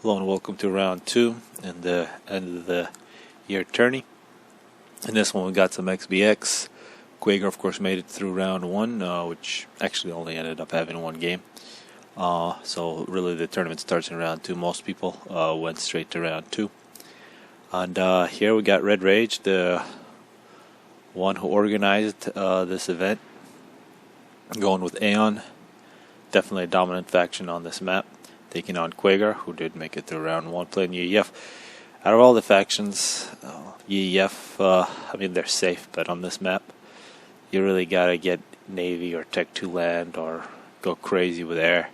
Hello and welcome to round 2 and the end of the Year Tourney. In this one we got some XBX. Quagor of course made it through round 1, which actually only ended up having one game. So really the tournament starts in round 2. Most people went straight to round 2. And here we got RedRage, the one who organized this event, going with Aeon. Definitely a dominant faction on this map, taking on Quagor, who did make it through round 1, playing UEF. Out of all the factions, UEF, I mean they're safe, but on this map, you really gotta get Navy or Tech 2 land or go crazy with air,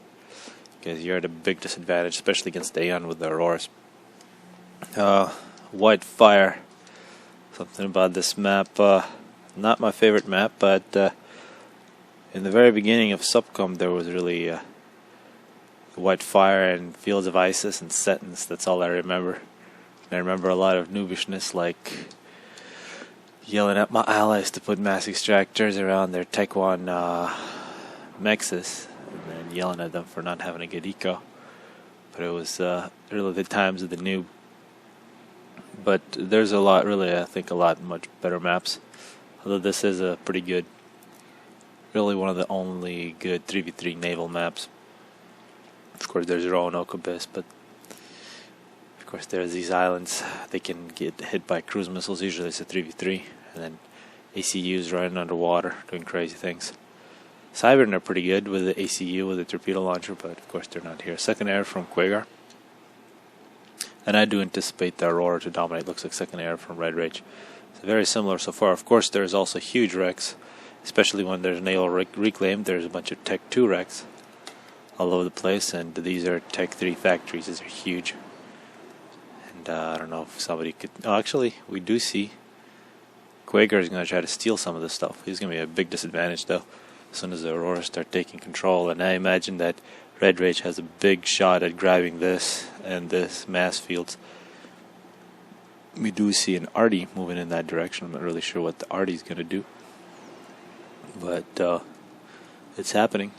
because you're at a big disadvantage, especially against Aeon with the Auroras. White Fire, something about this map, not my favorite map, but in the very beginning of Swkol there was really White Fire and Fields of Isis and Sentence. That's all I remember. And I remember a lot of noobishness, like yelling at my allies to put mass extractors around their Tech 1 Mexes, and then yelling at them for not having a good eco. But it was really the times of the noob. But there's a lot, really, I think a lot much better maps. Although this is a pretty good, really one of the only good 3v3 naval maps. Of course there's Roanoke Abyss, but of course there's these islands. They can get hit by cruise missiles. Usually it's a 3v3, and then ACUs running underwater doing crazy things. Cybern are pretty good with the ACU with the torpedo launcher, but of course they're not here. Second air from Quagor, and I do anticipate the Aurora to dominate. Looks like second air from RedRage. It's very similar so far. Of course there's also huge wrecks, especially when there's naval reclaim. There's a bunch of Tech 2 wrecks all over the place, and these are Tech 3 factories. These are huge. And I don't know if somebody could... Oh, actually, we do see Quagor is going to try to steal some of this stuff. He's going to be a big disadvantage, though, as soon as the Aurora start taking control. And I imagine that RedRage has a big shot at grabbing this and this mass fields. We do see an Arty moving in that direction. I'm not really sure what the Arty is going to do, but it's happening.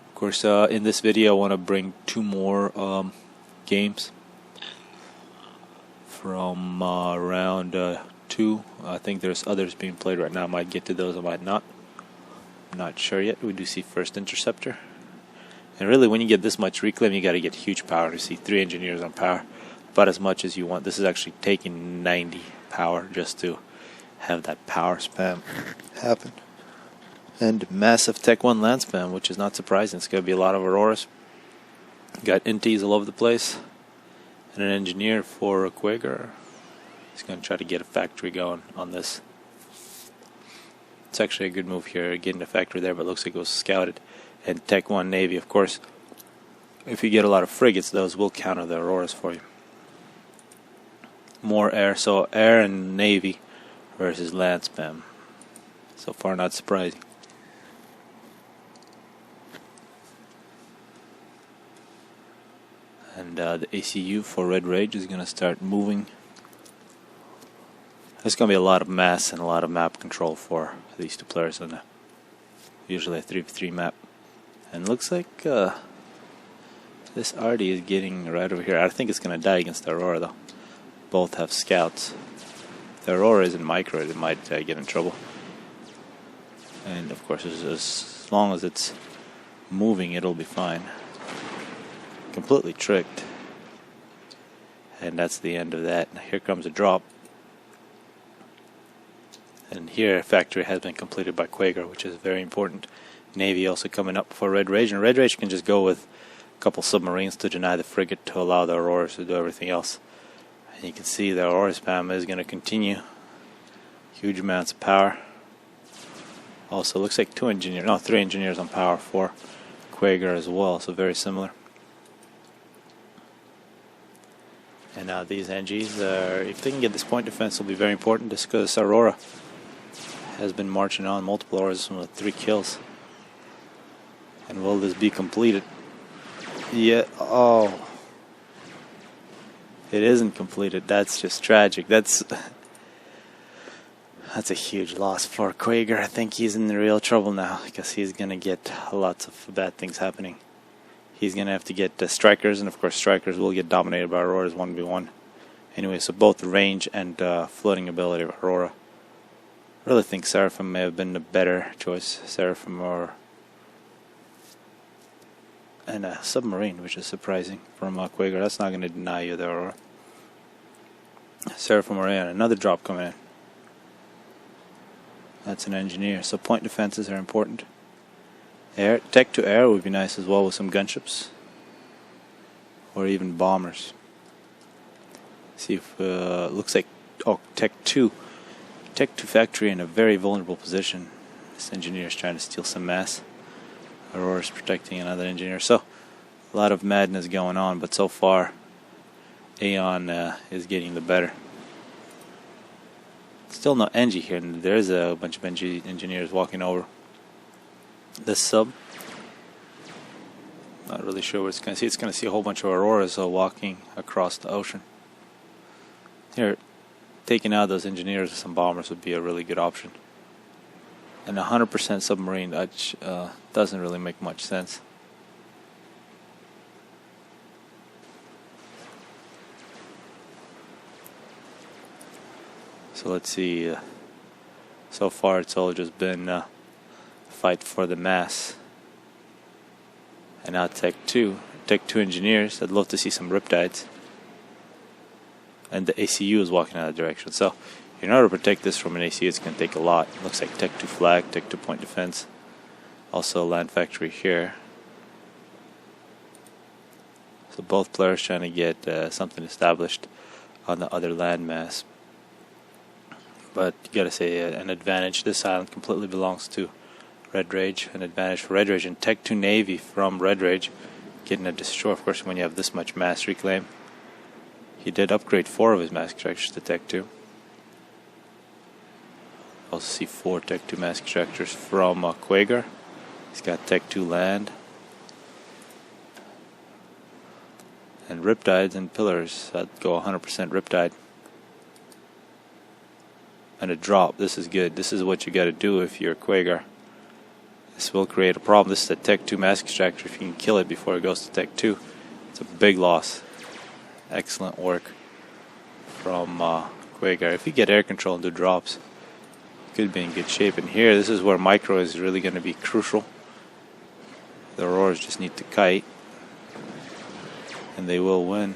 Of course, in this video I want to bring 2 more games from round 2. I think there's others being played right now. I might get to those, I might not. I'm not sure yet. We do see First Interceptor. And really, when you get this much reclaim, you got to get huge power. You see 3 engineers on power, about as much as you want. This is actually taking 90 power just to have that power spam happen. And massive Tech 1 land spam, which is not surprising. It's going to be a lot of Auroras. Got NTs all over the place. And an engineer for Quagor. He's going to try to get a factory going on this. It's actually a good move here, getting a factory there, but it looks like it was scouted. And Tech 1 Navy, of course, if you get a lot of frigates, those will counter the Auroras for you. More air, so air and Navy versus land spam. So far, not surprising. And the ACU for RedRage is going to start moving. There's going to be a lot of mass and a lot of map control for these 2 players on usually a 3v3 map. And looks like this Arty is getting right over here. I think it's going to die against the Aurora, though. Both have scouts. If the Aurora isn't micro, it might get in trouble. And of course, as long as it's moving, it'll be fine. Completely tricked. And that's the end of that. Here comes a drop. And here a factory has been completed by Quagor, which is very important. Navy also coming up for RedRage, and RedRage can just go with a couple submarines to deny the frigate to allow the Auroras to do everything else. And you can see the Aurora spam is going to continue. Huge amounts of power. Also looks like 3 engineers on power for Quagor as well, so very similar. And now these NGs, if they can get this point defense, will be very important, just because Aurora has been marching on multiple Auroras with 3 kills. And will this be completed? Yeah, oh. It isn't completed. That's just tragic. That's a huge loss for Quagor. I think he's in real trouble now, because he's going to get lots of bad things happening. he's going to have to get strikers, and of course strikers will get dominated by Aurora's 1v1. Anyway, so both the range and floating ability of Aurora. I really think Seraphim may have been the better choice. Seraphim and a submarine, which is surprising from Quagor. That's not going to deny you the Aurora. Seraphim or and another drop coming in. That's an engineer. So point defenses are important. Air, tech to air would be nice as well with some gunships, or even bombers. See if looks like tech 2 factory in a very vulnerable position. This engineer is trying to steal some mass. Aurora's protecting another engineer. So a lot of madness going on, but so far Aeon is getting the better. Still no Engie here, and there's a bunch of engineers walking over this sub. Not really sure what it's going to see. It's going to see a whole bunch of Auroras walking across the ocean. Here, taking out those engineers with some bombers would be a really good option. And 100% submarine doesn't really make much sense. So let's see. So far, it's all just been fight for the mass. And now Tech 2 engineers. I'd love to see some Riptides. And the ACU is walking out of that direction. So in order to protect this from an ACU, it's going to take a lot. It looks like Tech 2 flag, Tech 2 point defense. Also a land factory here. So both players trying to get something established on the other landmass. But you gotta say an advantage. This island completely belongs to RedRage. An advantage for RedRage, and Tech 2 Navy from RedRage getting a destroy. Of course, when you have this much mass reclaim. He did upgrade 4 of his mass extractors to Tech 2. Also see 4 Tech 2 mass extractors from Quagor. He's got Tech 2 land. And Riptides and pillars. I'd go 100% Riptide. And a drop. This is good. This is what you gotta do if you're Quagor. This will create a problem. This is a Tech 2 mass extractor. If you can kill it before it goes to Tech 2, it's a big loss. Excellent work from Quagor. If you get air control and do drops, you could be in good shape. And here, this is where micro is really going to be crucial. The Auroras just need to kite, and they will win.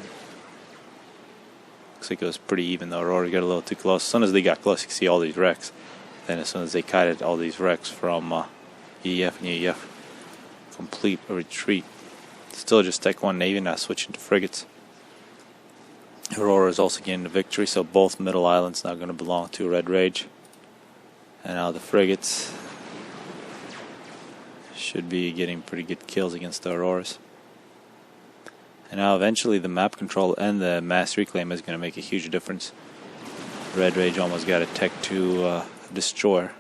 Looks like it was pretty even. The Aurora got a little too close. As soon as they got close, you can see all these wrecks. Then as soon as they kited, all these wrecks from EF and EF. Complete retreat. Still just Tech 1 Navy, now switching to frigates. Aurora is also getting the victory, so both middle islands now going to belong to RedRage. And now the frigates should be getting pretty good kills against the Auroras. And now eventually the map control and the mass reclaim is going to make a huge difference. RedRage almost got a Tech 2 destroyer,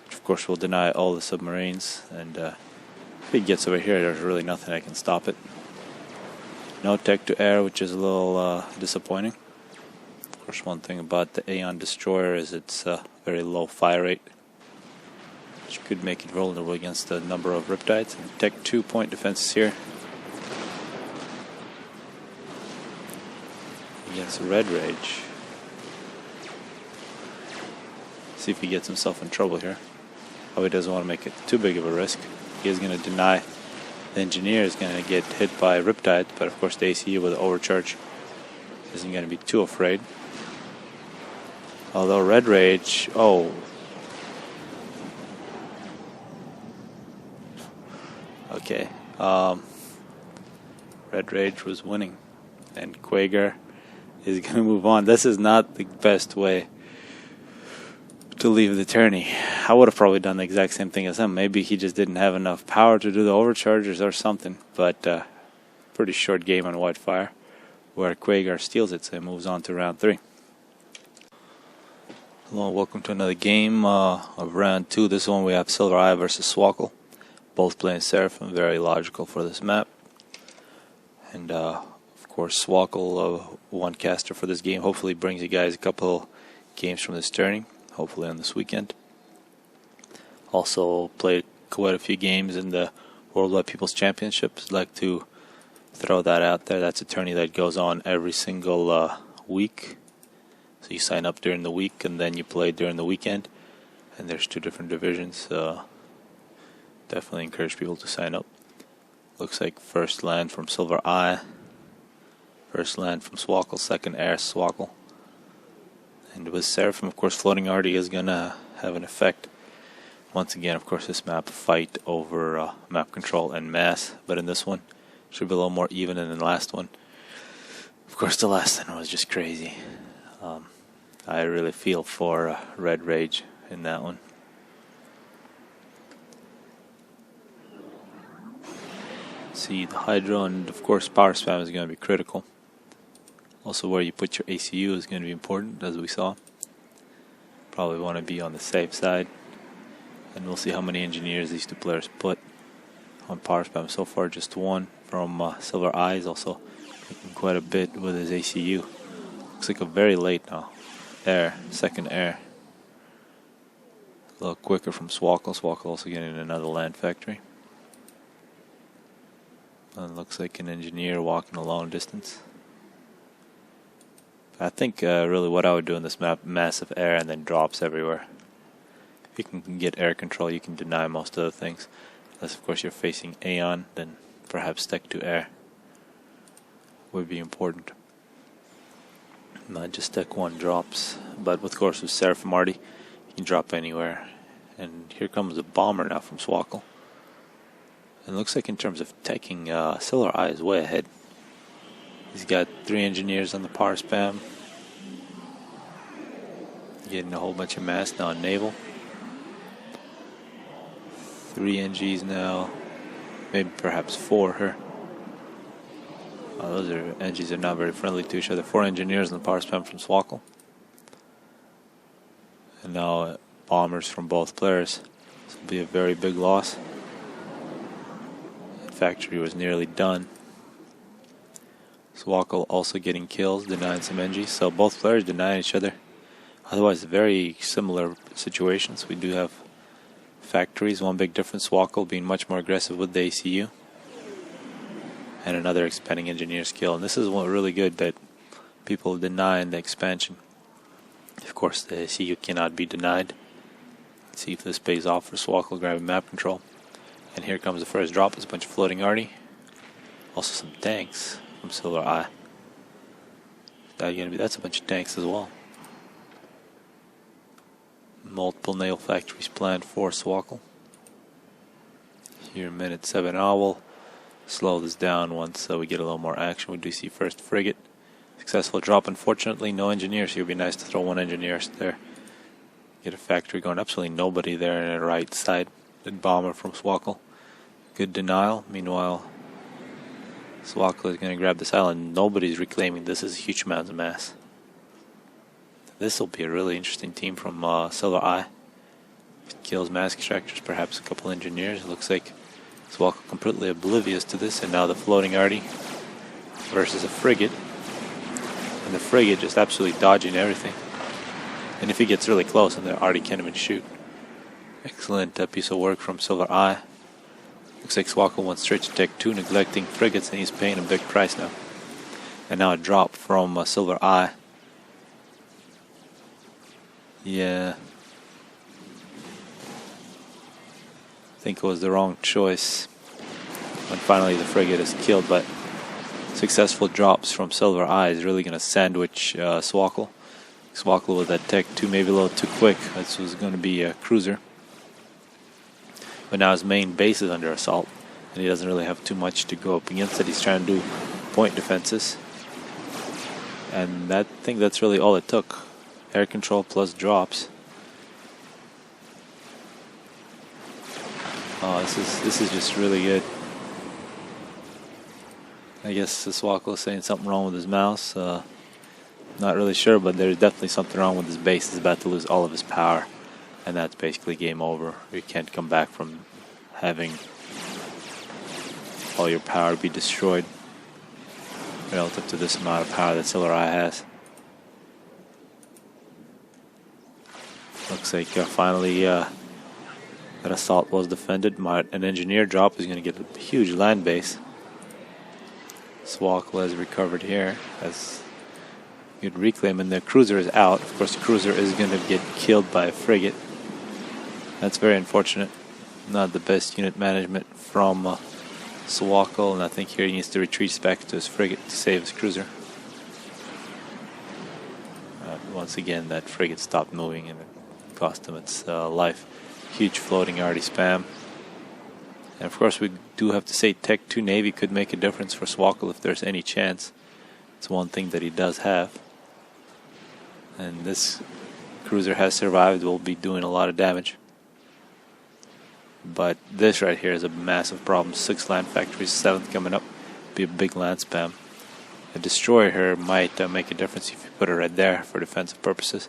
which of course will deny all the submarines. And if he gets over here, there's really nothing that can stop it. No Tech to air, which is a little disappointing. Of course, one thing about the Aeon destroyer is its very low fire rate, which could make it vulnerable against a number of Riptides. And Tech 2 point defenses here against RedRage. See if he gets himself in trouble here. Oh, he doesn't want to make it too big of a risk. He is going to deny. The engineer is going to get hit by Riptide, but of course the ACU with the overcharge isn't going to be too afraid. Although RedRage, okay, RedRage was winning, and Quagor is going to move on. This is not the best way to leave the tourney. I would have probably done the exact same thing as him. Maybe he just didn't have enough power to do the overcharges or something. But pretty short game on Whitefire, where Quagor steals it, so he moves on to round 3. Hello and welcome to another game of round 2. This one we have Silver Eye versus Swkol. Both playing Seraphim, very logical for this map. And of course Swkol, one caster for this game, hopefully brings you guys a couple games from this tourney. Hopefully on this weekend. Also played quite a few games in the Worldwide People's Championships. I'd like to throw that out there. That's a tourney that goes on every single week. So you sign up during the week and then you play during the weekend. And there's 2 different divisions. Definitely encourage people to sign up. Looks like first land from Silver Eye. First land from Swkol, second air Swkol. And with Seraphim, of course, floating arty is going to have an effect. Once again, of course, this map fight over map control and mass. But in this one, should be a little more even than the last one. Of course, the last one was just crazy. I really feel for RedRage in that one. See the Hydro, and of course power spam is going to be critical. Also where you put your ACU is going to be important, as we saw. Probably want to be on the safe side. And we'll see how many engineers these 2 players put on power spam. So far just 1 from Silver Eyes, also making quite a bit with his ACU. Looks like a very late now. Air, second air. A little quicker from Swkol. Swkol also getting another land factory. And looks like an engineer walking a long distance. I think really what I would do in this map, massive air and then drops everywhere. If you can get air control, you can deny most of the things. Unless of course you're facing Aeon, then perhaps stick to air would be important. Not just stick 1 drops, but of course with Seraphim arty, you can drop anywhere. And here comes a bomber now from Swkol. And it looks like in terms of taking, Silver Eye is way ahead. He's got 3 engineers on the power spam. Getting a whole bunch of mass now on naval. 3 NGs now. Maybe perhaps 4 here. Those NGs are not very friendly to each other. 4 engineers on the power spam from Swkol. And now bombers from both players. This will be a very big loss. Factory was nearly done. Swkol also getting kills, denying some NGs. So both players denying each other. Otherwise, very similar situations. We do have factories. One big difference, Swkol being much more aggressive with the ACU. And another expanding engineer skill. And this is one really good that people deny in the expansion. Of course, the ACU cannot be denied. Let's see if this pays off for Swkol grabbing map control. And here comes the first drop. It's a bunch of floating arty. Also some tanks from Silver Eye. That's a bunch of tanks as well. Multiple naval factories planned for Swkol. Here, minute 7. I will slow this down once we get a little more action. We do see first frigate. Successful drop. Unfortunately, no engineers. Here would be nice to throw 1 engineer there. Get a factory going. Absolutely nobody there on the right side. Good bomber from Swkol. Good denial. Meanwhile, Swkol is going to grab this island. Nobody's reclaiming. This is a huge amount of mass. This will be a really interesting team from Silver Eye. Kills mass extractors, perhaps a couple engineers. It looks like Swkol completely oblivious to this. And now the floating arty versus a frigate. And the frigate just absolutely dodging everything. And if he gets really close, and the arty can't even shoot. Excellent piece of work from Silver Eye. Looks like Swkol went straight to Tech 2, neglecting frigates, and he's paying a big price now. And now a drop from Silver Eye. Yeah. I think it was the wrong choice. When finally the frigate is killed, but successful drops from Silver Eye is really going to sandwich Swkol. Swkol with that Tech 2 maybe a little too quick. This was going to be a cruiser. But now his main base is under assault, and he doesn't really have too much to go up against it. He's trying to do point defenses. And I think that's really all it took. Air control plus drops. Oh, this is just really good. I guess Swkol is saying something wrong with his mouse. Not really sure, but there's definitely something wrong with his base. He's about to lose all of his power. And that's basically game over. You can't come back from having all your power be destroyed relative to this amount of power that Silver Eye has. Looks like finally That assault was defended. An engineer drop is going to get a huge land base. Swkol has recovered here. Has good reclaim, and the cruiser is out. Of course, the cruiser is going to get killed by a frigate. That's very unfortunate. Not the best unit management from Swkol, and I think here he needs to retreat back to his frigate to save his cruiser. Once again, that frigate stopped moving and it cost him its life. Huge floating arty spam. And of course, we do have to say Tech 2 Navy could make a difference for Swkol if there's any chance. It's one thing that he does have. And this cruiser has survived, will be doing a lot of damage. But this right here is a massive problem. 6 land factories, 7th coming up. Be a big land spam. A destroyer here might make a difference if you put it right there for defensive purposes.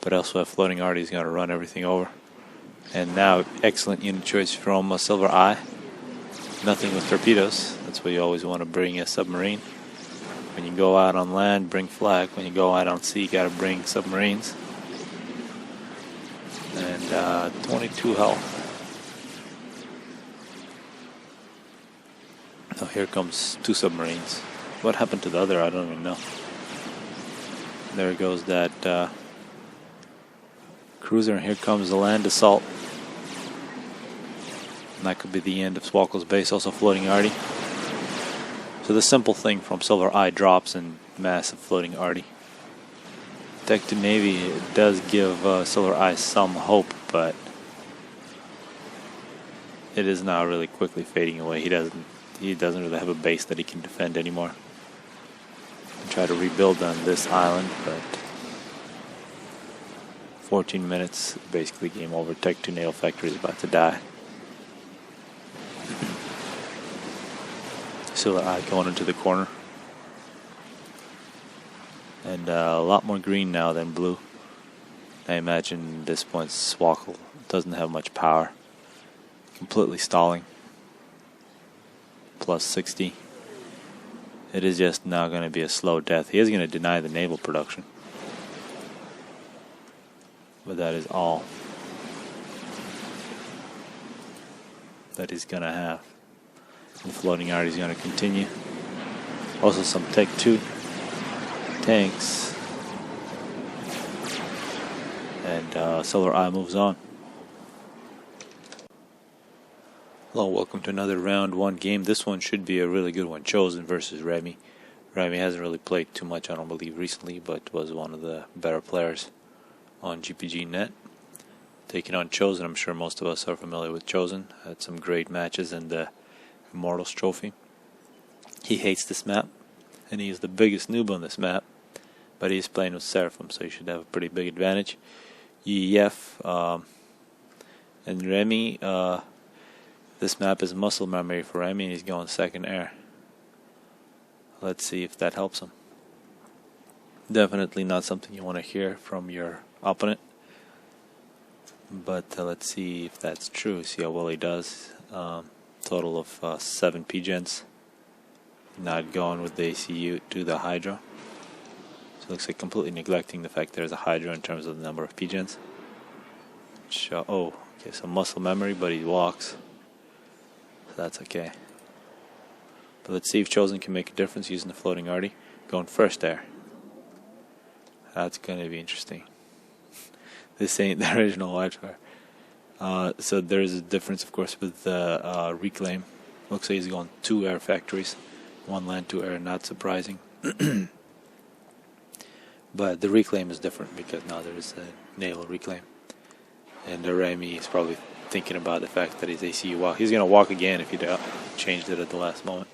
But also a floating arty is going to run everything over. And now, excellent unit choice from Silver Eye. Nothing with torpedoes. That's why you always want to bring a submarine. When you go out on land, bring flag. When you go out on sea, you got to bring submarines. And 22 health. Oh, here comes 2 submarines. What happened to the other? I don't even know. There goes that cruiser, and here comes the land assault. And that could be the end of Swakol's base. Also floating arty. So the simple thing from Silver Eye drops and massive floating arty. Tech 2 Navy does give Silver Eye some hope, but it is now really quickly fading away. He doesn't really have a base that he can defend anymore. Try to rebuild on this island, but 14 minutes, basically game over. Tech 2 Naval Factory is about to die. Silver Eye going into the corner. And a lot more green now than blue. I imagine at this point Swkol doesn't have much power. Completely stalling. Plus 60. It is just now going to be a slow death. He is going to deny the naval production. But that is all that he's going to have. The floating arty is going to continue. Also some Tech 2 tanks. And Silver Eye moves on. Hello, welcome to another round 1 game. This one should be a really good one. Chosen versus Remmy. Remmy hasn't really played too much, I don't believe, recently, but was one of the better players on GPG.net. Taking on Chosen, I'm sure most of us are familiar with Chosen. Had some great matches in the Immortals Trophy. He hates this map, and he is the biggest noob on this map, but he is playing with Seraphim, so he should have a pretty big advantage. EF and Remmy, this map is muscle memory for Remmy, and he's going 2nd air. Let's see if that helps him. Definitely not something you want to hear from your opponent. But let's see if that's true. See how well he does. Total of 7 PGens. Not going with the ACU to the Hydra. So it looks like completely neglecting the fact there's a Hydra in terms of the number of PGens. Oh, okay, so muscle memory, but he walks. So that's okay. But let's see if Chosen can make a difference using the floating arty. Going 1st air. That's going to be interesting. This ain't the original Wildfire. So there's a difference, of course, with the reclaim. Looks like he's going 2 air factories. 1 land, 2 air, not surprising. But the reclaim is different because now there's a naval reclaim. And Remmy is probably thinking about the fact that he's ACU walk. He's going to walk again if he changed it at the last moment.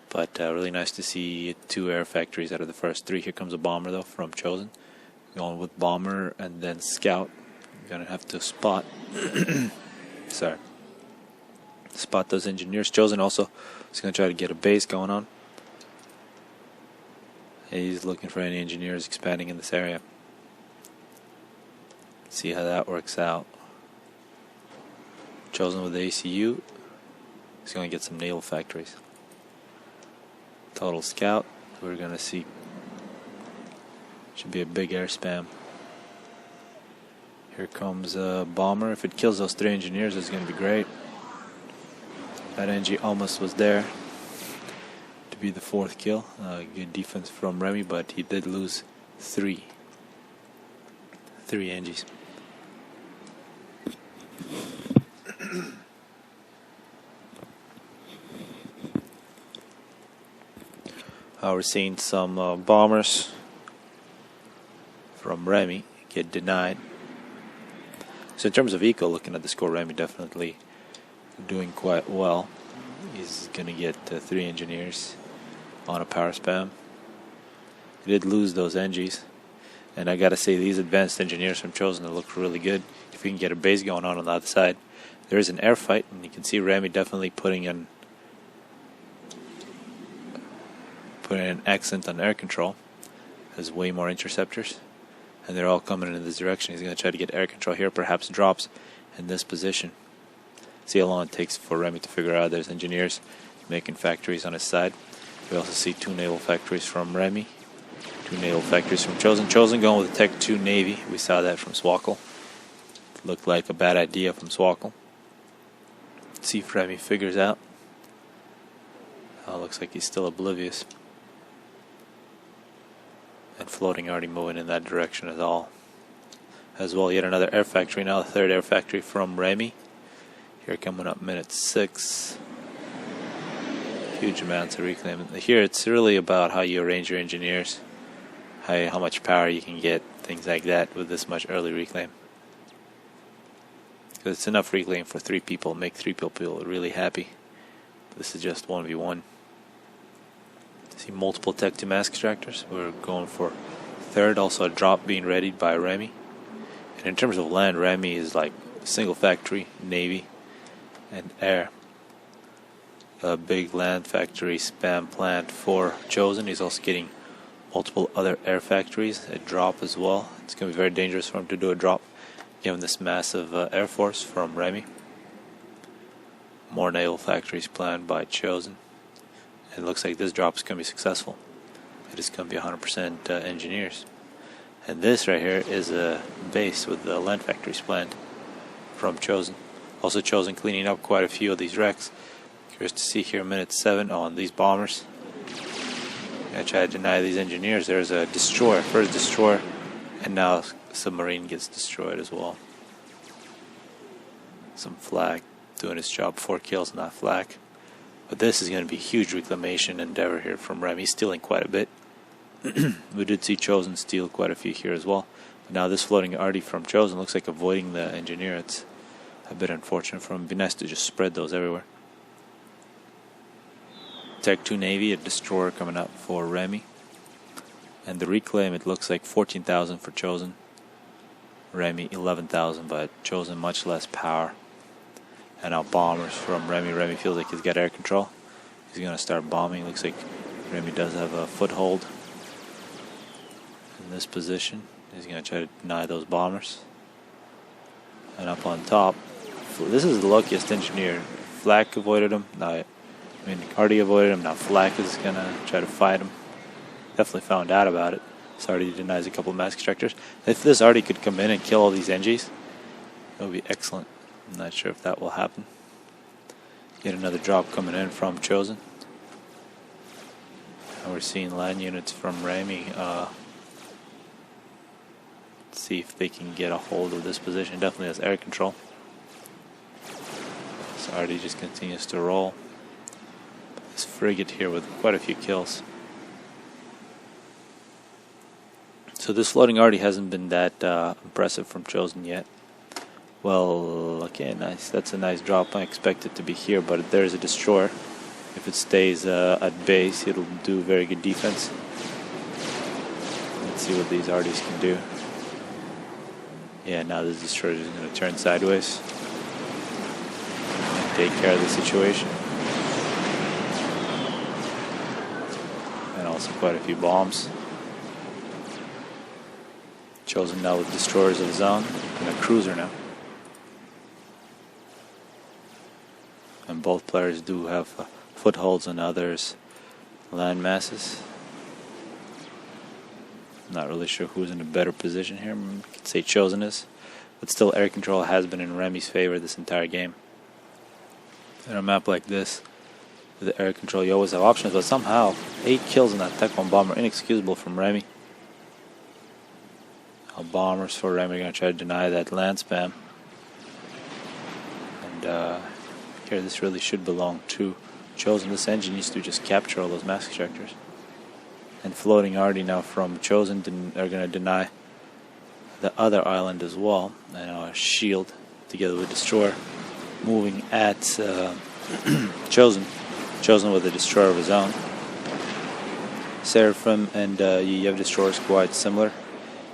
But really nice to see 2 air factories out of the first 3. Here comes a bomber, though, from Chosen. Going with bomber and then scout. You're going to have to spot. Sorry. Spot those engineers. Chosen also is going to try to get a base going on. He's looking for any engineers expanding in this area. See how that works out. Chosen with the ACU. He's going to get some naval factories. Total scout. We're going to see. Should be a big air spam. Here comes a bomber. If it kills those 3 engineers, it's going to be great. That NG almost was there to be the 4th kill. Good defense from Remmy, but he did lose 3 NGs. We're seeing some bombers from Remmy get denied. So in terms of eco, looking at the score, Remmy definitely doing quite well. He's going to get 3 engineers on a power spam. He did lose those NGs. And I gotta say, these advanced engineers from Chosen, they look really good. If we can get a base going on the other side. There is an air fight, and you can see Remmy definitely putting an accent on air control. Has way more interceptors, and they're all coming in this direction. He's going to try to get air control here, perhaps drops in this position. See how long it takes for Remmy to figure out there's engineers making factories on his side. We also see 2 naval factories from Remmy, 2 naval factories from Chosen. Chosen going with the Tech 2 Navy. We saw that from Swkol. Looked like a bad idea from Swkol. Let's see if Remmy figures out. Looks like he's still oblivious. And floating already moving in that direction as well. Yet another air factory now, the 3rd air factory from Remmy. Here coming up minute 6. Huge amounts of reclaim. Here it's really about how you arrange your engineers, how much power you can get, things like that with this much early reclaim. Because it's enough reclaim for 3 people, make 3 people really happy. This is just 1v1. See multiple Tech 2 mask extractors. We're going for 3rd, also a drop being readied by Remmy. And in terms of land, Remmy is like single factory, Navy, and air. A big land factory spam plant for Chosen. He's also getting multiple other air factories, a drop as well. It's going to be very dangerous for him to do a drop given this massive air force from Remmy. More naval factories planned by Chosen. It looks like this drop is going to be successful. It is going to be 100% engineers. And this right here is a base with the land factories planned from Chosen. Also Chosen cleaning up quite a few of these wrecks. Curious to see here minute 7 on these bombers. I try to deny these engineers. There's a destroyer, first destroyer, and now submarine gets destroyed as well. Some flak doing his job, 4 kills, not flak. But this is going to be a huge reclamation endeavor here from Remmy, stealing quite a bit. We did see Chosen steal quite a few here as well. But now this floating arty from Chosen looks like avoiding the engineer. It's a bit unfortunate for him. It'd be nice to just spread those everywhere. Tech 2 Navy, a destroyer coming up for Remmy. And the reclaim, it looks like 14,000 for Chosen. Remmy 11,000, but Chosen much less power. And now bombers from Remmy. Remmy feels like he's got air control. He's going to start bombing. Looks like Remmy does have a foothold in this position. He's going to try to deny those bombers. And up on top, this is the luckiest engineer. Flak avoided him. Arty avoided him. Now Flak is going to try to fight him. Definitely found out about it. So Arty denies a couple of mask extractors. If this Arty could come in and kill all these NGs, that would be excellent. I'm not sure if that will happen. Get another drop coming in from Chosen. And we're seeing land units from Remmy. Let's see if they can get a hold of this position. Definitely has air control. So Arty just continues to roll. This frigate here with quite a few kills. So this floating Arty hasn't been that impressive from Chosen yet. Well, okay, nice. That's a nice drop. I expect it to be here, but there's a destroyer. If it stays at base, it'll do very good defense. Let's see what these arties can do. Yeah, now this destroyer is going to turn sideways and take care of the situation. And also quite a few bombs. Chosen now with destroyers of his own and a cruiser now. And both players do have footholds on others' land masses. Not really sure who's in a better position here. I could say Chosen is. but still air control has been in Remy's favor this entire game. In a map like this, with the air control, you always have options, but somehow 8 kills in that Tech 1 bomber, inexcusable from Remmy. Bombers for Remmy are going to try to deny that land spam. And here, this really should belong to Chosen. This engine needs to just capture all those mask extractors. And floating already now from Chosen are going to deny the other island as well. And a shield together with Destroyer moving at Chosen. Chosen with a Destroyer of his own. Seraphim and Yev Destroyers quite similar.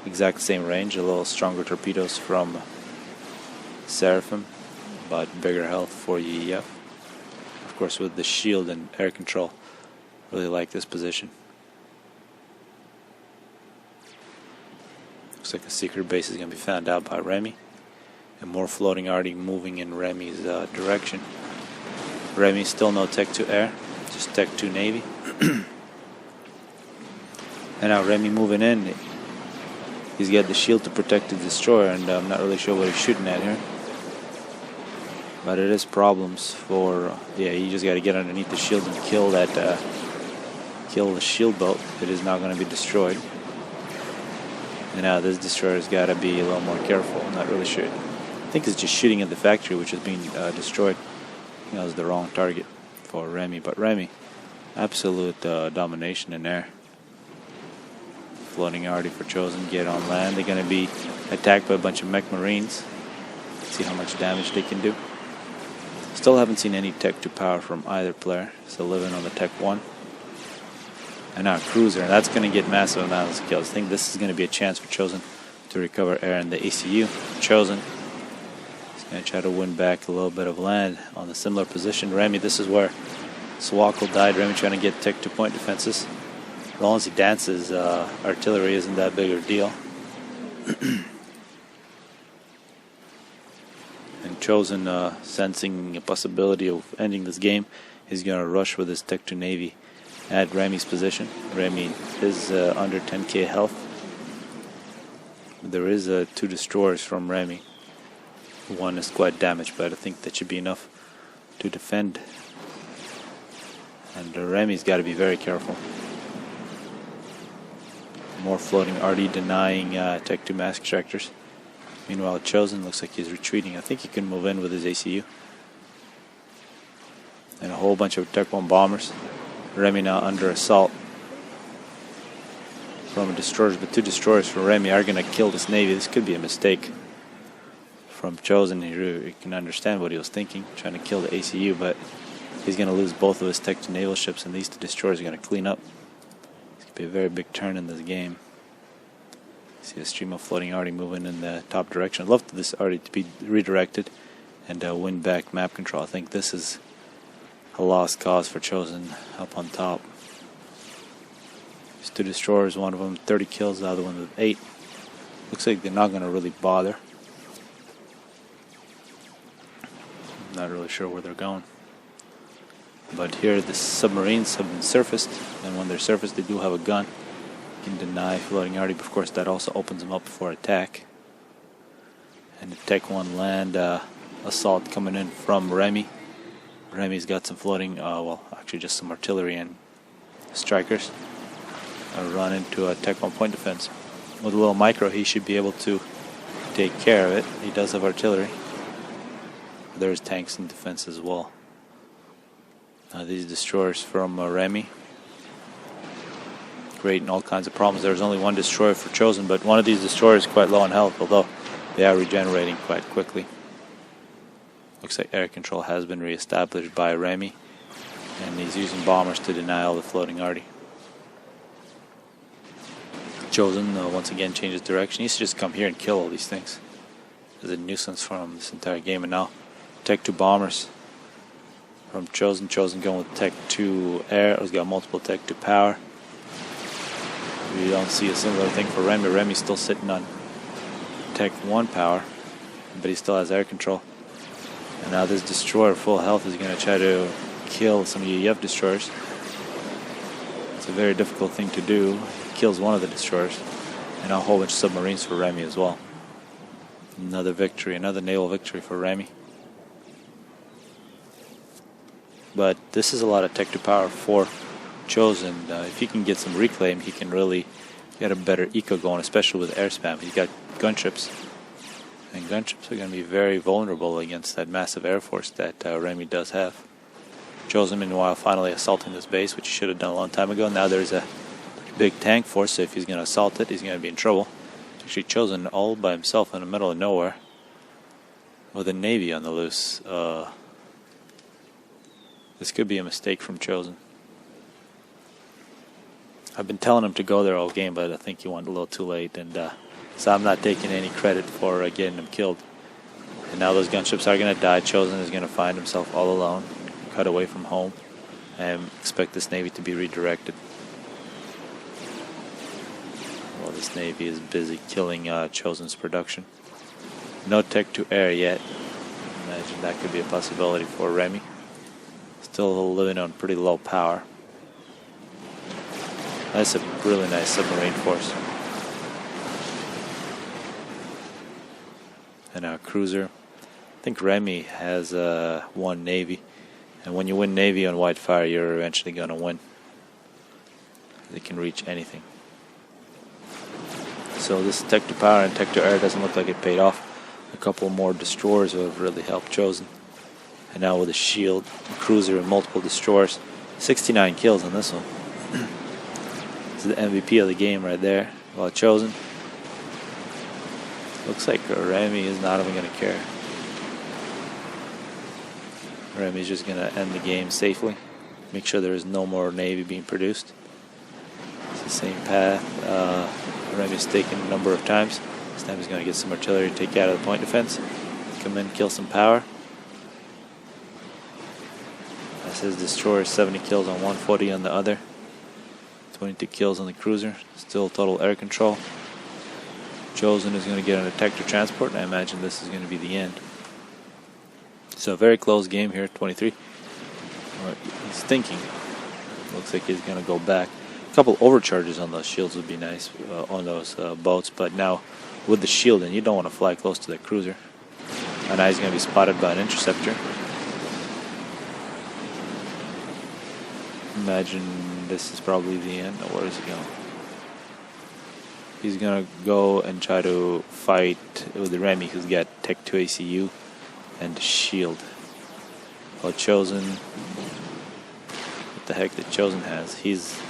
Exact same range, a little stronger torpedoes from Seraphim, but bigger health for Yev. Of course, with the shield and air control, really like this position. Looks like a secret base is going to be found out by Remmy, and more floating already moving in Remy's direction. Remmy still no Tech 2 air, just Tech 2 Navy. And now Remmy moving in. He's got the shield to protect the destroyer, and I'm not really sure what he's shooting at here. But it is problems for... yeah, you just got to get underneath the shield and kill that... kill the shield boat. It is not going to be destroyed. And now this destroyer's got to be a little more careful. I'm not really sure. I think it's just shooting at the factory, which is being destroyed. I think that was the wrong target for Remmy. But Remmy, absolute domination in there. Floating already for Chosen, get on land. They're going to be attacked by a bunch of mech marines. See how much damage they can do. Still haven't seen any Tech 2 power from either player. Still living on the Tech 1. And now Cruiser, and that's going to get massive amounts of kills. I think this is going to be a chance for Chosen to recover air in the ACU. Chosen is going to try to win back a little bit of land on the similar position. Remmy, this is where Swkol died. Remmy trying to get Tech 2 point defenses. As long as he dances, artillery isn't that big of a deal. And Chosen, sensing a possibility of ending this game, he's going to rush with his Tech 2 Navy at Remy's position. Remmy is under 10k health. There is 2 destroyers from Remmy. One is quite damaged, but I think that should be enough to defend. And Remy's got to be very careful. More floating already denying Tech 2 mask extractors. Meanwhile, Chosen looks like he's retreating. I think he can move in with his ACU. And a whole bunch of Tech 1 bombers. Remmy now under assault from destroyers, but 2 destroyers from Remmy are going to kill this Navy. This could be a mistake from Chosen. You can understand what he was thinking, trying to kill the ACU, but he's going to lose both of his Tech 2 naval ships, and these 2 destroyers are going to clean up. Be a very big turn in this game. See the stream of floating already moving in the top direction. I'd love for this already to be redirected and win back map control. I think this is a lost cause for Chosen up on top. There's 2 destroyers, one of them 30 kills, the other one with 8. Looks like they're not going to really bother. I'm not really sure where they're going. But here the submarines have been surfaced, and when they're surfaced they do have a gun. You can deny floating already, but of course that also opens them up for attack. And the Tech 1 land assault coming in from Remmy. Remy's got some floating, well actually just some artillery and strikers. Run into a Tech 1 point defense. With a little micro he should be able to take care of it. He does have artillery. There's tanks and defense as well. These destroyers from Remmy creating all kinds of problems. There's only 1 destroyer for Chosen, but one of these destroyers is quite low on health, although they are regenerating quite quickly. Looks like air control has been re-established by Remmy, and he's using bombers to deny all the floating arty. Chosen once again changes direction. He needs to just come here and kill all these things. There's a nuisance for him this entire game, and now Tech 2 bombers from Chosen. Chosen going with Tech 2 air. He's got multiple Tech 2 power. We don't see a similar thing for Remmy. Remmy's still sitting on Tech 1 power, but he still has air control. And now this destroyer full health is going to try to kill some of the Yev destroyers. It's a very difficult thing to do. He kills one of the destroyers. And now a whole bunch of submarines for Remmy as well. Another victory, another naval victory for Remmy. But this is a lot of tech to power for Chosen. If he can get some reclaim, he can really get a better eco going, especially with air spam. He's got gunships, and gunships are going to be very vulnerable against that massive air force that Remmy does have. Chosen, meanwhile, finally assaulting this base, which he should have done a long time ago. Now there's a big tank force, so if he's going to assault it, he's going to be in trouble. Actually, Chosen all by himself in the middle of nowhere with a navy on the loose. This could be a mistake from Chosen. I've been telling him to go there all game, but I think he went a little too late, and so I'm not taking any credit for getting him killed. And now those gunships are going to die. Chosen is going to find himself all alone, cut away from home, and expect this navy to be redirected. Well, this navy is busy killing Chosen's production. No tech to air yet. Imagine that could be a possibility for Remmy. Still living on pretty low power. That's a really nice submarine force. And our cruiser. I think Remmy has one navy. And when you win navy on Whitefire, you're eventually going to win. They can reach anything. So this tech to power and tech to air doesn't look like it paid off. A couple more destroyers would have really helped Chosen. And now with a shield, a cruiser, and multiple destroyers. 69 kills on this one. This is the MVP of the game right there. Well Chosen. Looks like Remmy is not even going to care. Remmy's just going to end the game safely. Make sure there is no more navy being produced. It's the same path Remmy's taken a number of times. This time he's going to get some artillery to take out of the point defense. Come in, kill some power. That's his destroyer, 70 kills on one, 40 on the other. 22 kills on the cruiser. Still total air control. Chosen is going to get an attack to transport, and I imagine this is going to be the end. So a very close game here, 23. He's thinking. Looks like he's going to go back. A couple overcharges on those shields would be nice on those boats, but now with the shield, and you don't want to fly close to that cruiser. And now he's going to be spotted by an interceptor. Imagine this is probably the end. Or where is he going? He's going to go and try to fight with the Remmy, who's got Tech 2 ACU and shield. Well, Chosen, what the heck that Chosen has? He's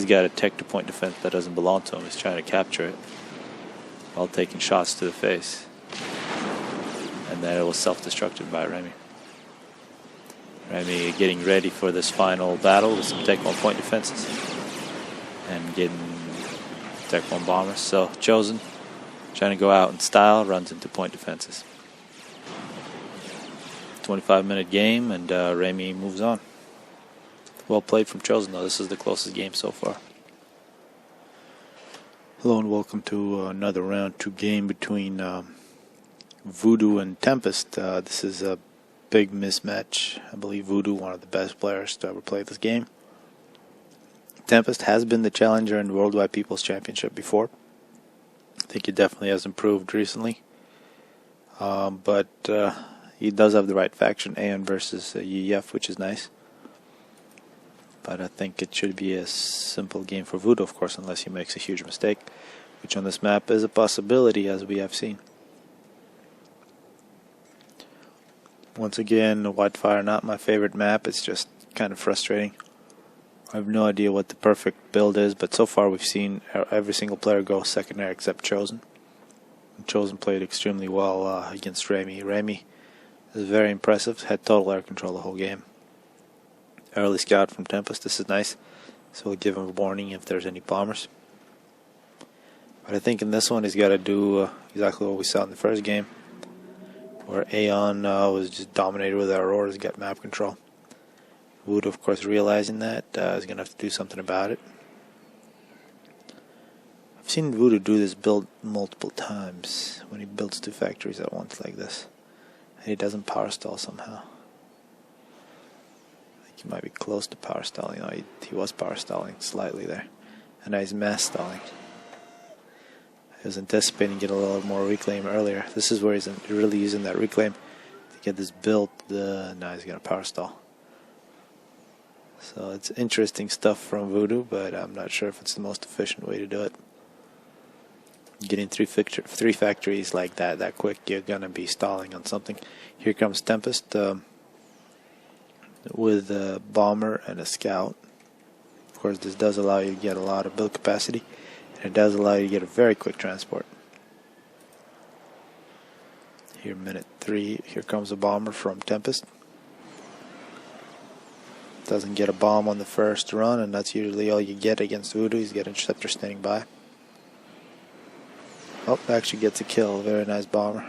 got a Tech to point defense that doesn't belong to him. He's trying to capture it while taking shots to the face. And then it was self-destructed by Remmy. Remmy getting ready for this final battle with some Tech 1 point defenses and getting Tech 1 bombers. So Chosen, trying to go out in style, runs into point defenses. 25-minute game, and Remmy moves on. Well played from Chosen, though. This is the closest game so far. Hello and welcome to another round 2 game between Voodoo and Tempest. This is a big mismatch. I believe Voodoo, one of the best players to ever play this game. Tempest has been the challenger in the Worldwide People's Championship before. I think he definitely has improved recently. But he does have the right faction, Aeon versus EF, which is nice. But I think it should be a simple game for Voodoo, of course, unless he makes a huge mistake, which on this map is a possibility, as we have seen. Once again, Whitefire, not my favorite map. It's just kind of frustrating. I have no idea what the perfect build is, but so far we've seen every single player go second air except Chosen. And Chosen played extremely well against Remmy. Remmy is very impressive, had total air control the whole game. Early scout from Tempest, this is nice. So we'll give him a warning if there's any bombers. But I think in this one he's got to do exactly what we saw in the first game, where Aeon was just dominated with our Auroras, got map control. Voodoo, of course, realizing that, is going to have to do something about it. I've seen Voodoo do this build multiple times when he builds 2 factories at once like this. And he doesn't power stall somehow. I think he might be close to power stalling. No, he was power stalling slightly there. And now he's mass stalling. He was anticipating getting a little more reclaim earlier. This is where he's really using that reclaim to get this build. Now he's going to power stall. So it's interesting stuff from Voodoo, but I'm not sure if it's the most efficient way to do it. Getting three factories like that quick, you're going to be stalling on something. Here comes Tempest with a bomber and a scout. Of course, this does allow you to get a lot of build capacity, and it does allow you to get a very quick transport. Here, minute 3, here comes a bomber from Tempest. Doesn't get a bomb on the first run, and that's usually all you get against Voodoo. He's got Interceptor standing by. Oh, actually gets a kill. Very nice bomber.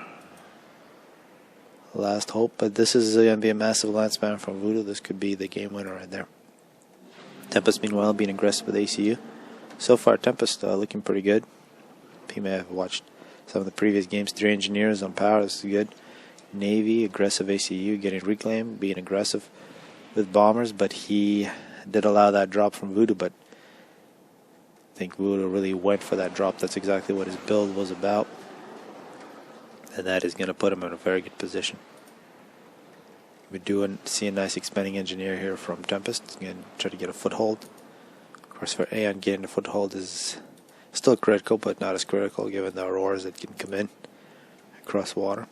Last hope, but this is going to be a massive land span from Voodoo. This could be the game winner right there. Tempest, meanwhile, being aggressive with ACU. So far, Tempest looking pretty good. You may have watched some of the previous games. 3 engineers on power. This is good. Navy, aggressive ACU, getting reclaim, being aggressive with bombers, but he did allow that drop from Voodoo, but I think Voodoo really went for that drop. That's exactly what his build was about, and that is going to put him in a very good position. We do see a nice expanding engineer here from Tempest. He's going to try to get a foothold. Of course, for Aeon, getting a foothold is still critical, but not as critical given the auroras that can come in across water.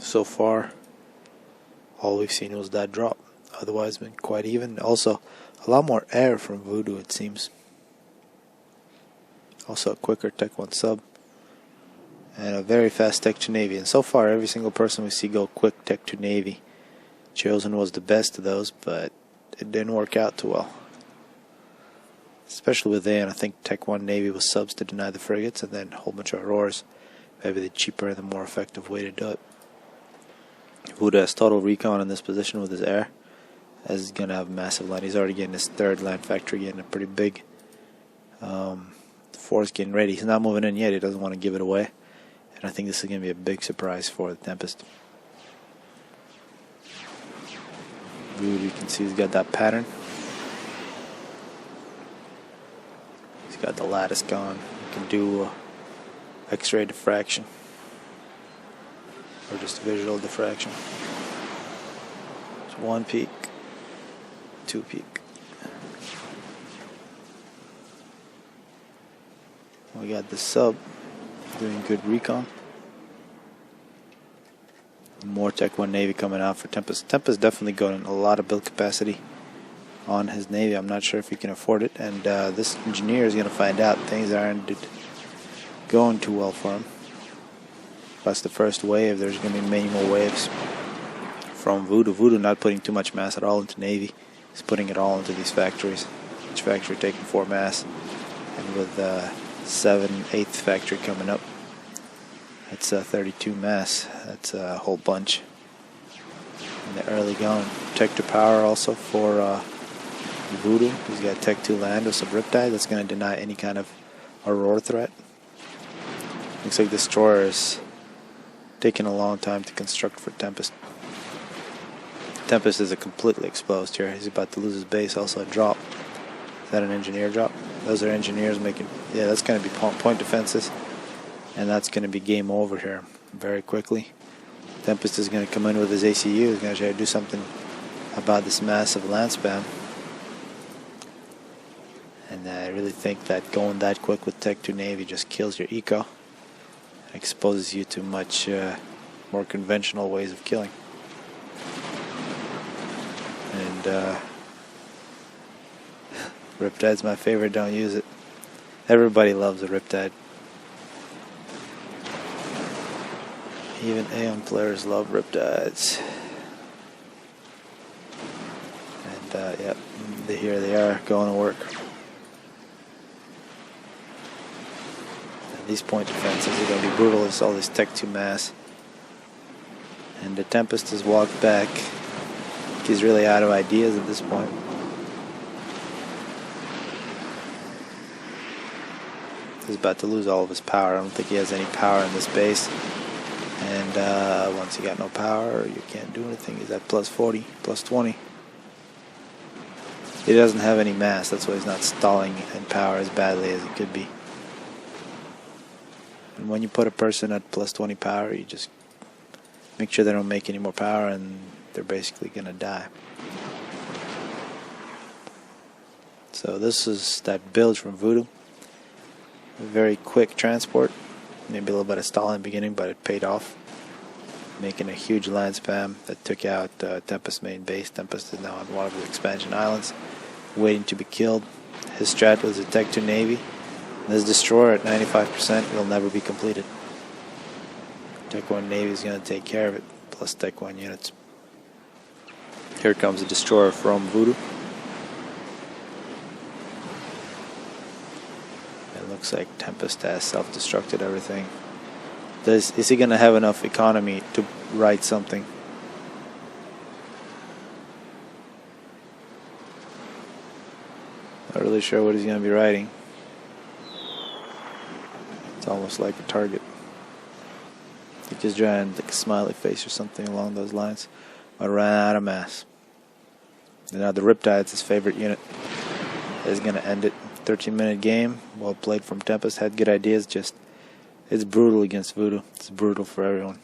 So far, all we've seen was that drop. Otherwise, it's been quite even. Also, a lot more air from Voodoo, it seems. Also, a quicker Tech 1 sub. And a very fast Tech 2 Navy. And so far, every single person we see go quick Tech 2 Navy. Chosen was the best of those, but it didn't work out too well. Especially with Aeon, I think Tech 1 Navy was subs to deny the frigates, and then a whole bunch of auroras. Maybe the cheaper and the more effective way to do it. Voodoo has total recon in this position with his air, as he's going to have a massive land. He's already getting his 3rd land factory, getting a pretty big force getting ready. He's not moving in yet. He doesn't want to give it away, and I think this is going to be a big surprise for the Tempest. Voodoo, you can see he's got that pattern. He's got the lattice gone. He can do X-ray diffraction, or just visual diffraction. It's 1 peak, 2 peak. We got the sub doing good recon. More Tech 1 Navy coming out for Tempest. Tempest definitely got a lot of build capacity on his Navy. I'm not sure if he can afford it, and this engineer is going to find out things aren't going too well for him. That's the first wave. There's going to be many more waves from Voodoo. Voodoo not putting too much mass at all into Navy. He's putting it all into these factories. Each factory taking 4 mass. And with 8th factory coming up, it's 32 mass. That's a whole bunch in the early going. Tech 2 power also for Voodoo. He's got Tech 2 land with some Riptide. That's going to deny any kind of Aurora threat. Looks like Destroyer is taking a long time to construct for Tempest. Tempest is completely exposed here. He's about to lose his base. Also a drop. Is that an engineer drop? Those are engineers making... Yeah, that's going to be point defenses. And that's going to be game over here very quickly. Tempest is going to come in with his ACU. He's going to try to do something about this massive land span. And I really think that going that quick with Tech 2 Navy just kills your eco. Exposes you to much more conventional ways of killing. And Riptide's my favorite, don't use it. Everybody loves a Riptide. Even Aeon players love Riptides. And yep, here they are going to work. These point defenses are going to be brutal. It's all this Tech 2 mass. And the Tempest has walked back. He's really out of ideas at this point. He's about to lose all of his power. I don't think he has any power in this base. And once you got no power, you can't do anything. He's at plus 40, plus 20. He doesn't have any mass. That's why he's not stalling in power as badly as it could be. And when you put a person at plus 20 power, you just make sure they don't make any more power, and they're basically going to die. So this is that build from Voodoo. A very quick transport. Maybe a little bit of stall in the beginning, but it paid off. Making a huge land spam that took out Tempest's main base. Tempest is now on one of the expansion islands, waiting to be killed. His strat was a Tech 2 Navy. This destroyer at 95% will never be completed. Tech 1 Navy is going to take care of it, plus Tech 1 units. Here comes a destroyer from Voodoo. It looks like Tempest has self-destructed everything. Is he going to have enough economy to write something? Not really sure what he's going to be writing. It's almost like a target. He just drawing like a smiley face or something along those lines. But ran out of mass. And now the Riptide's his favorite unit. Is going to end it. 13-minute game. Well played from Tempest. Had good ideas. Just it's brutal against Voodoo. It's brutal for everyone.